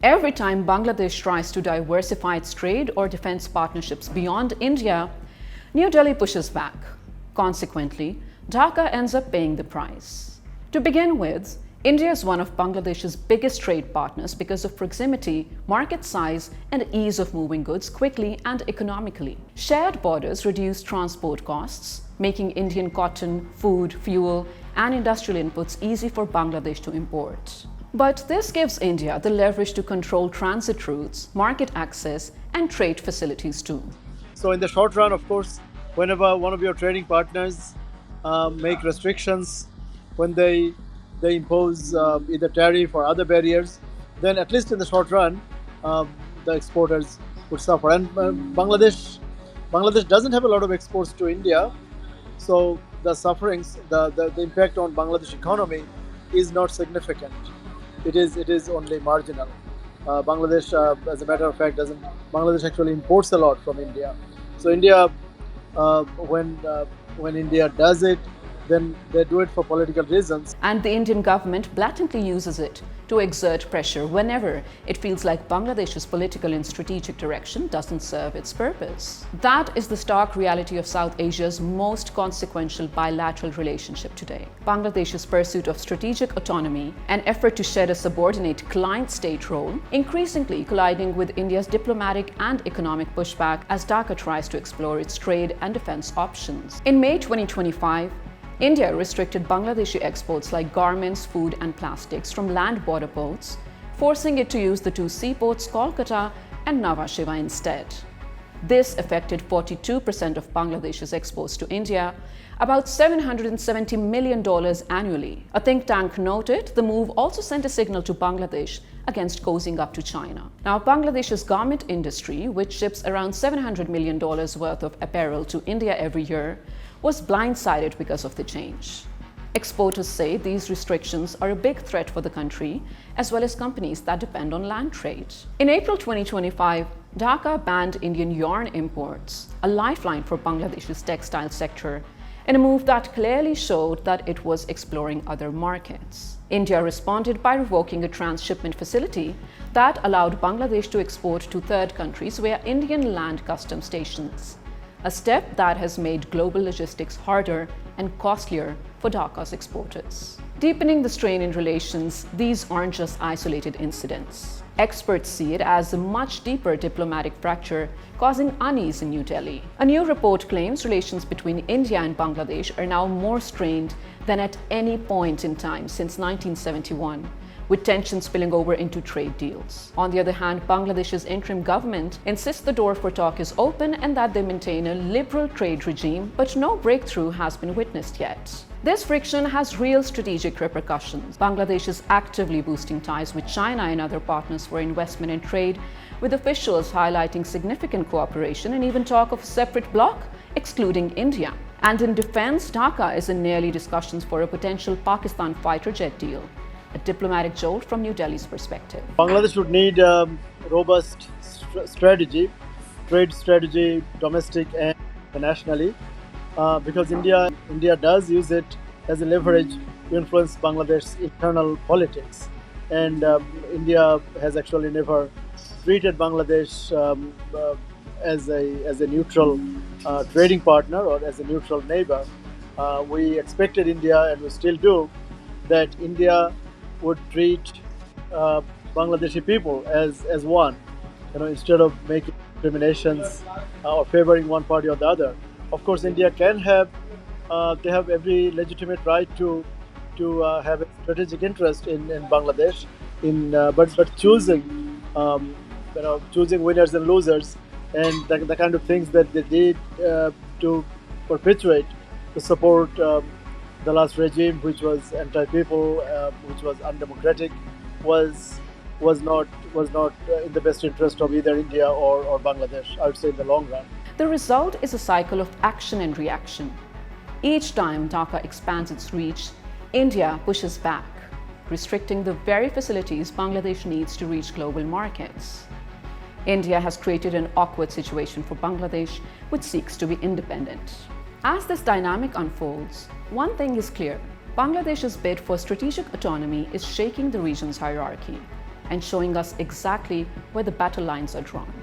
Every time Bangladesh tries to diversify its trade or defense partnerships beyond India, New Delhi pushes back. Consequently, Dhaka ends up paying the price. To begin with, India is one of Bangladesh's biggest trade partners because of proximity, market size, and ease of moving goods quickly and economically. Shared borders reduce transport costs, making Indian cotton, food, fuel, and industrial inputs easy for Bangladesh to import. But this gives India the leverage to control transit routes, market access, and trade facilities too. So in the short run, of course, whenever one of your trading partners make restrictions, when they impose either tariff or other barriers, then at least in the short run, the exporters would suffer. And Bangladesh doesn't have a lot of exports to India, so the sufferings, the impact on Bangladesh economy is not significant. It is only marginal. Bangladesh, as a matter of fact, doesn't. Bangladesh actually imports a lot from India. So India, when India does it, then they do it for political reasons. And the Indian government blatantly uses it to exert pressure whenever it feels like Bangladesh's political and strategic direction doesn't serve its purpose. That is the stark reality of South Asia's most consequential bilateral relationship today. Bangladesh's pursuit of strategic autonomy, an effort to shed a subordinate client-state role, increasingly colliding with India's diplomatic and economic pushback as Dhaka tries to explore its trade and defense options. In May 2025, India restricted Bangladeshi exports like garments, food, and plastics from land border ports, forcing it to use the two seaports Kolkata and Nhava Sheva instead. This affected 42% of Bangladesh's exports to India, about $770 million annually. A think tank noted the move also sent a signal to Bangladesh against cozying up to China. Now, Bangladesh's garment industry, which ships around $700 million worth of apparel to India every year, was blindsided because of the change. Exporters say these restrictions are a big threat for the country, as well as companies that depend on land trade. In April 2025, Dhaka banned Indian yarn imports, a lifeline for Bangladesh's textile sector, in a move that clearly showed that it was exploring other markets. India responded by revoking a transshipment facility that allowed Bangladesh to export to third countries via Indian land customs stations, a step that has made global logistics harder and costlier for Dhaka's exporters. Deepening the strain in relations, these aren't just isolated incidents. Experts see it as a much deeper diplomatic fracture causing unease in New Delhi. A new report claims relations between India and Bangladesh are now more strained than at any point in time since 1971, with tensions spilling over into trade deals. On the other hand, Bangladesh's interim government insists the door for talk is open and that they maintain a liberal trade regime, but no breakthrough has been witnessed yet. This friction has real strategic repercussions. Bangladesh is actively boosting ties with China and other partners for investment and trade, with officials highlighting significant cooperation and even talk of a separate bloc, excluding India. And in defense, Dhaka is in nearly discussions for a potential Pakistan fighter jet deal, a diplomatic jolt from New Delhi's perspective. Bangladesh would need a robust strategy, trade strategy, domestic and internationally, because India does use it as a leverage to influence Bangladesh's internal politics. And India has actually never treated Bangladesh as a neutral trading partner or as a neutral neighbor. We expected India, and we still do, that India would treat Bangladeshi people as one, instead of making discriminations or favoring one party or the other. Of course, India can have they have every legitimate right to have a strategic interest in Bangladesh, but choosing winners and losers, and the kind of things that they did to perpetuate to support the last regime, which was anti-people, which was undemocratic, was not in the best interest of either India or Bangladesh, I would say, in the long run. The result is a cycle of action and reaction. Each time Dhaka expands its reach, India pushes back, restricting the very facilities Bangladesh needs to reach global markets. India has created an awkward situation for Bangladesh, which seeks to be independent. As this dynamic unfolds, one thing is clear: Bangladesh's bid for strategic autonomy is shaking the region's hierarchy. and showing us exactly where the battle lines are drawn.